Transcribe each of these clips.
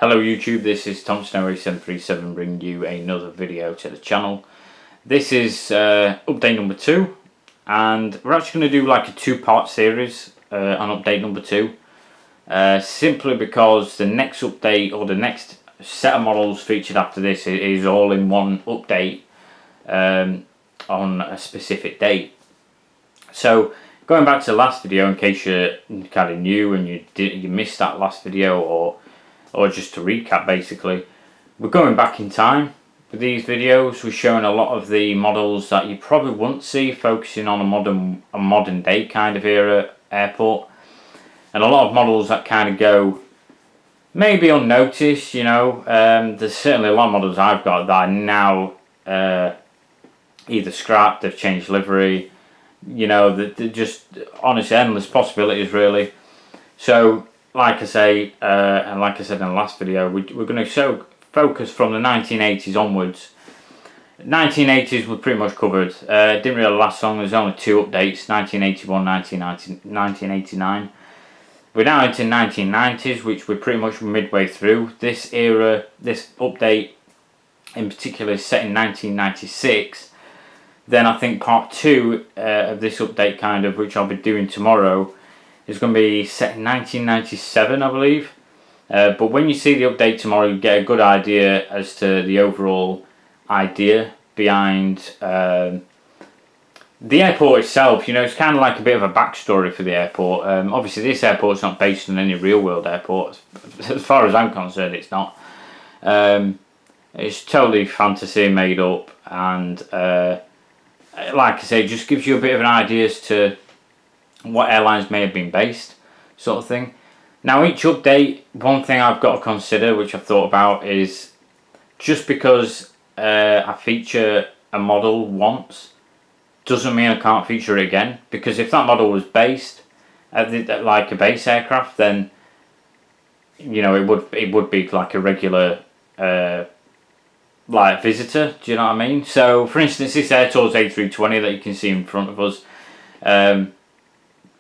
Hello YouTube, this is ThompsonAOA737 bringing you another video to the channel. This is update number 2, and we're actually going to do like a two-part series on update number 2. Simply because the next update, or the next set of models featured after this, is all in one update on a specific date. So going back to the last video, in case you're kind of new and you missed that last video, or just to recap, basically, we're going back in time with these videos. We're showing a lot of the models that you probably wouldn't see, focusing on a modern day kind of era airport, and a lot of models that kind of go maybe unnoticed. There's certainly a lot of models I've got that are now either scrapped, they've changed livery. They're just honestly endless possibilities, really. So like I say, and like I said in the last video, we're going to focus from the 1980s onwards. 1980s were pretty much covered. It didn't really last long. There's only 2 updates: 1981, 1989. We're now into 1990s, which we're pretty much midway through. This era, this update in particular, is set in 1996. Then I think part 2 of this update, kind of, which I'll be doing tomorrow, is going to be set in 1997, I believe. But when you see the update tomorrow, you get a good idea as to the overall idea behind the airport itself. It's kind of like a bit of a backstory for the airport. Obviously, this airport's not based on any real-world airport. As far as I'm concerned, it's not. It's totally fantasy made up, and like I say, it just gives you a bit of an idea as to what airlines may have been based, sort of thing. Now, each update, one thing I've got to consider, which I've thought about, is just because I feature a model once doesn't mean I can't feature it again. Because if that model was based at like a base aircraft, then it would be like a regular like visitor. Do you know what I mean? So, for instance, this Air Tours A320 that you can see in front of us,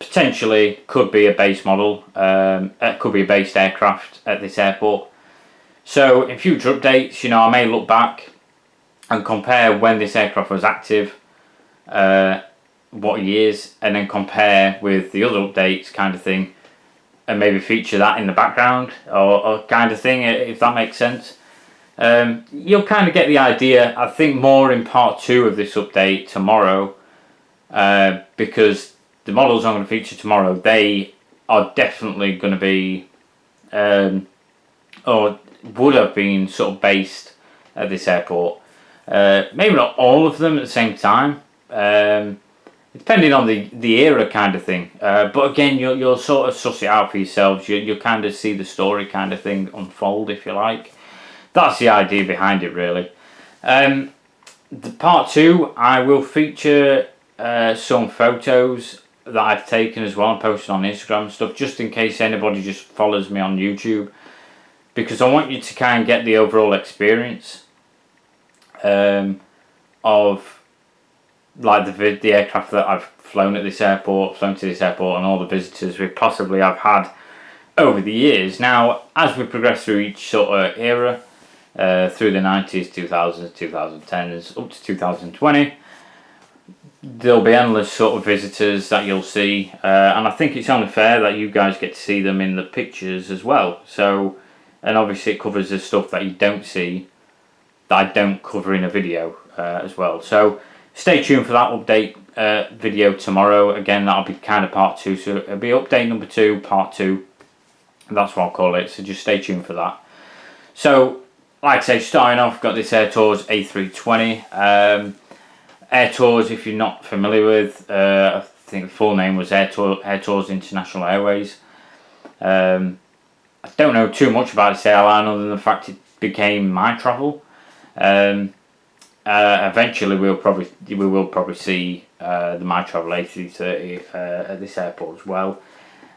potentially could be a base model. It could be a based aircraft at this airport. So in future updates, I may look back and compare when this aircraft was active, what years, and then compare with the other updates, kind of thing, and maybe feature that in the background, or kind of thing, if that makes sense. You'll kind of get the idea, I think, more in part 2 of this update tomorrow, because the models I'm going to feature tomorrow, they are definitely going to be, or would have been, sort of based at this airport. Maybe not all of them at the same time, depending on the era, kind of thing. But again, you'll sort of suss it out for yourselves. You'll kind of see the story, kind of thing, unfold, if you like. That's the idea behind it, really. The part 2, I will feature some photos that I've taken as well and posted on Instagram and stuff, just in case anybody just follows me on YouTube, because I want you to kind of get the overall experience of like the aircraft that I've flown to this airport, and all the visitors we possibly have had over the years. Now, as we progress through each sort of era, through the 90s, 2000s, 2010s, up to 2020, there'll be endless sort of visitors that you'll see, and I think it's only fair that you guys get to see them in the pictures as well. So, and obviously it covers the stuff that you don't see, that I don't cover in a video as well. So stay tuned for that update video tomorrow. Again, that'll be kind of part 2, so it'll be update number 2, part 2. That's what I'll call it, so just stay tuned for that. So, like I say, starting off, got this Air Tours A320. Air Tours, if you're not familiar with, I think the full name was Air Tours International Airways. I don't know too much about this airline other than the fact it became MyTravel. Eventually, we will probably see the MyTravel A330 at this airport as well.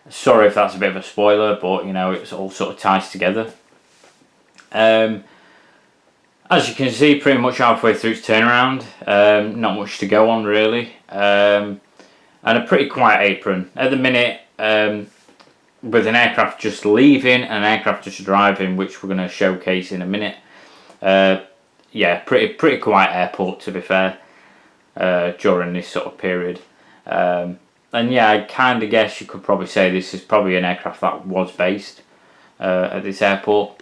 Sorry if that's a bit of a spoiler, but it's all sort of ties together. As you can see, pretty much halfway through its turnaround, not much to go on, really, and a pretty quiet apron. At the minute, with an aircraft just leaving and an aircraft just arriving, which we're going to showcase in a minute. Yeah, pretty quiet airport, to be fair, during this sort of period. And yeah, I kind of guess you could probably say this is probably an aircraft that was based at this airport.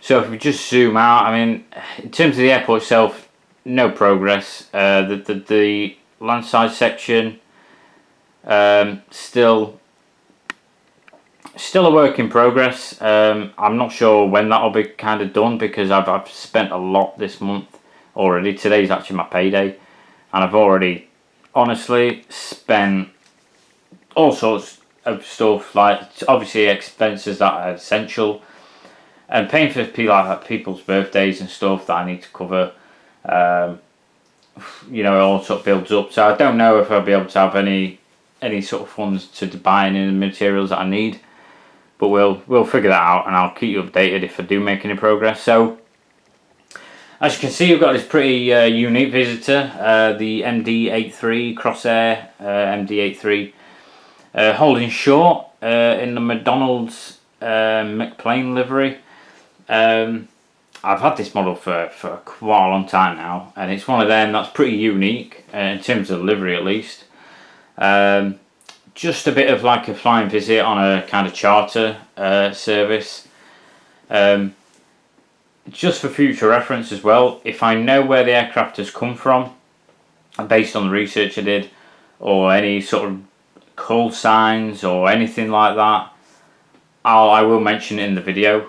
So if we just zoom out, I mean, in terms of the airport itself, no progress. The landside section, still a work in progress. I'm not sure when that'll be kind of done, because I've spent a lot this month already. Today's actually my payday, and I've already honestly spent all sorts of stuff, like obviously expenses that are essential, and paying for like people's birthdays and stuff that I need to cover. You know, it all sort of builds up. So I don't know if I'll be able to have any sort of funds to buy any of the materials that I need. But we'll figure that out, and I'll keep you updated if I do make any progress. So, as you can see, we've got this pretty unique visitor, the MD-83 Crossair MD-83, holding short in the McDonald's McPlane livery. I've had this model for quite a long time now, and it's one of them that's pretty unique in terms of livery, at least. Just a bit of like a flying visit on a kind of charter service. Just for future reference as well, if I know where the aircraft has come from, based on the research I did, or any sort of call signs or anything like that, I will mention it in the video,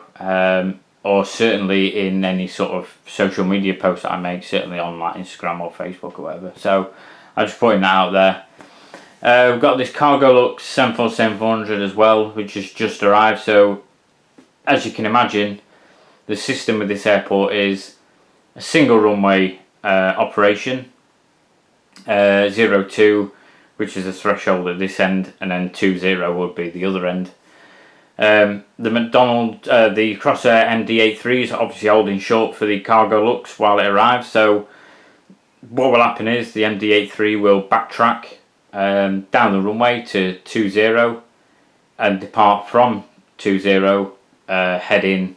or certainly in any sort of social media post that I make, certainly on like Instagram or Facebook or whatever. So I'm just putting that out there. We've got this Cargolux 747-400 as well, which has just arrived. So, as you can imagine, the system with this airport is a single runway operation, 02, which is a threshold at this end, and then 20 would be the other end. The the Crossair MD-83 is obviously holding short for the Cargolux while it arrives. So, what will happen is the MD-83 will backtrack down the runway to 20 and depart from 20, heading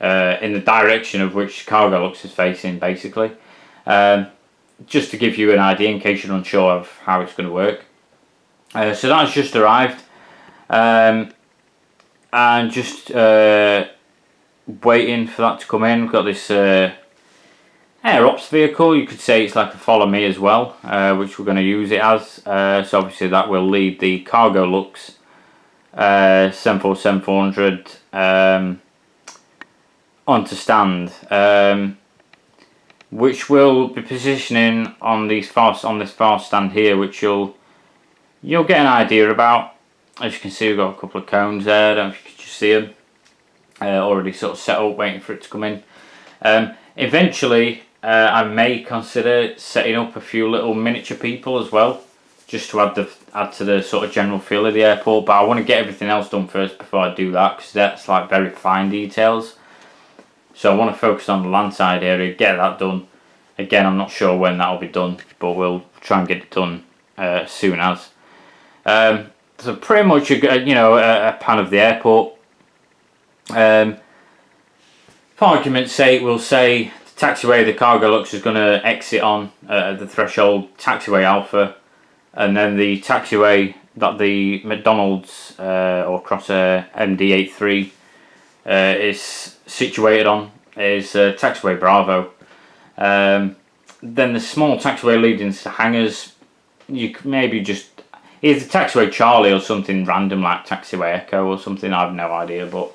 in the direction of which Cargolux is facing, basically. Just to give you an idea in case you're unsure of how it's going to work. So that's just arrived, and just waiting for that to come in. We've got this Air Ops vehicle. You could say it's like a follow me as well, which we're going to use it as. So obviously that will lead the Cargolux 747-400 onto stand, which will be positioning on this far stand here, which you'll get an idea about. As you can see, we've got a couple of cones there. I don't know if you could just see them, already sort of set up, waiting for it to come in. Eventually, I may consider setting up a few little miniature people as well, just to add to the sort of general feel of the airport. But I want to get everything else done first before I do that, because that's like very fine details. So I want to focus on the landside area, get that done. Again, I'm not sure when that'll be done, but we'll try and get it done as soon as. So pretty much a pan of the airport. For argument's sake, we'll say the taxiway the Cargolux is going to exit on the threshold, taxiway Alpha, and then the taxiway that the McDonald's or Crossair MD-83 is situated on is taxiway Bravo. Then the small taxiway leading to hangars, you could maybe just either taxiway Charlie or something random like taxiway Echo or something. I have no idea, but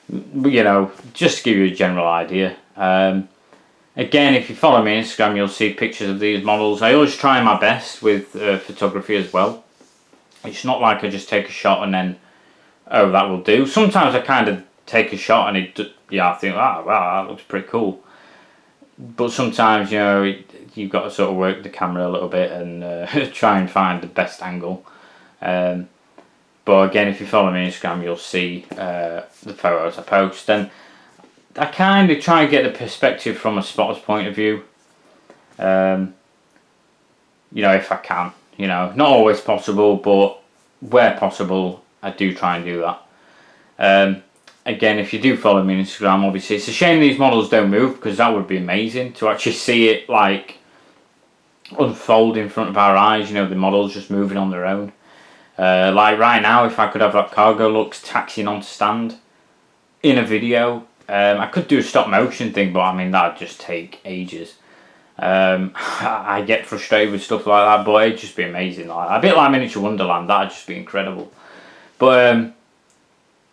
you know, just to give you a general idea. Again, if you follow me on Instagram, you'll see pictures of these models. I always try my best with photography as well. It's not like I just take a shot and then, oh, that will do. Sometimes I kind of take a shot and I think, wow, that looks pretty cool. But sometimes, you know, you've got to sort of work the camera a little bit and try and find the best angle. But again, if you follow me on Instagram, you'll see the photos I post. And I kind of try and get the perspective from a spotter's point of view. You know, if I can. You know, not always possible, but where possible, I do try and do that. Again, if you do follow me on Instagram, obviously it's a shame these models don't move, because that would be amazing to actually see it like unfold in front of our eyes. You know, the models just moving on their own. Like right now, if I could have that Cargo Lux taxiing on stand in a video, I could do a stop motion thing, but I mean that'd just take ages. I get frustrated with stuff like that, but it'd just be amazing. Like a bit like Miniature Wonderland, that'd just be incredible. But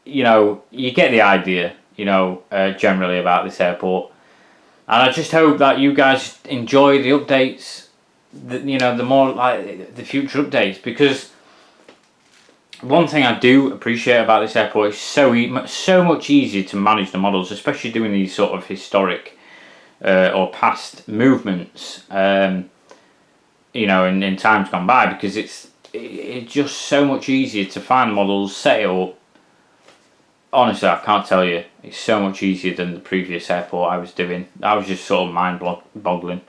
you know, you get the idea. You know, generally about this airport, and I just hope that you guys enjoy the updates. You know, the more like the future updates, because one thing I do appreciate about this airport is so much easier to manage the models, especially doing these sort of historic or past movements. You know, in times gone by, because it's just so much easier to find models, set it up. Honestly, I can't tell you, it's so much easier than the previous airport I was doing. That was just sort of mind-boggling.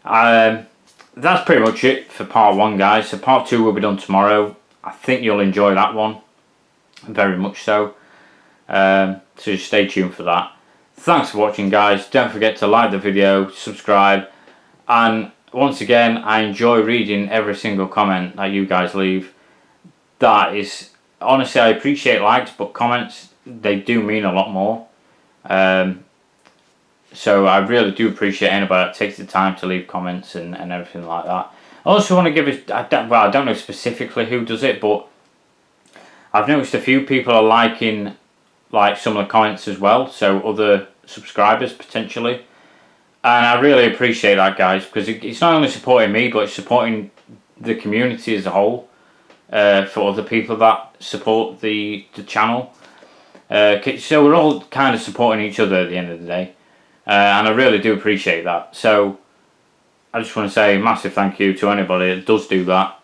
That's pretty much it for part 1, guys. So part 2 will be done tomorrow. I think you'll enjoy that one, very much so. So just stay tuned for that. Thanks for watching, guys. Don't forget to like the video, subscribe, and once again, I enjoy reading every single comment that you guys leave. That is, honestly, I appreciate likes, but comments, they do mean a lot more. So I really do appreciate anybody that takes the time to leave comments and everything like that. I also want to give I don't know specifically who does it, but I've noticed a few people are liking like some of the comments as well, so other subscribers potentially. And I really appreciate that, guys, because it's not only supporting me, but it's supporting the community as a whole, for other people that support the channel. So we're all kind of supporting each other at the end of the day, and I really do appreciate that. So I just want to say a massive thank you to anybody that does do that.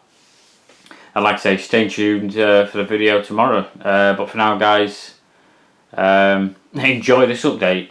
I'd like to say stay tuned for the video tomorrow. But for now, guys, enjoy this update.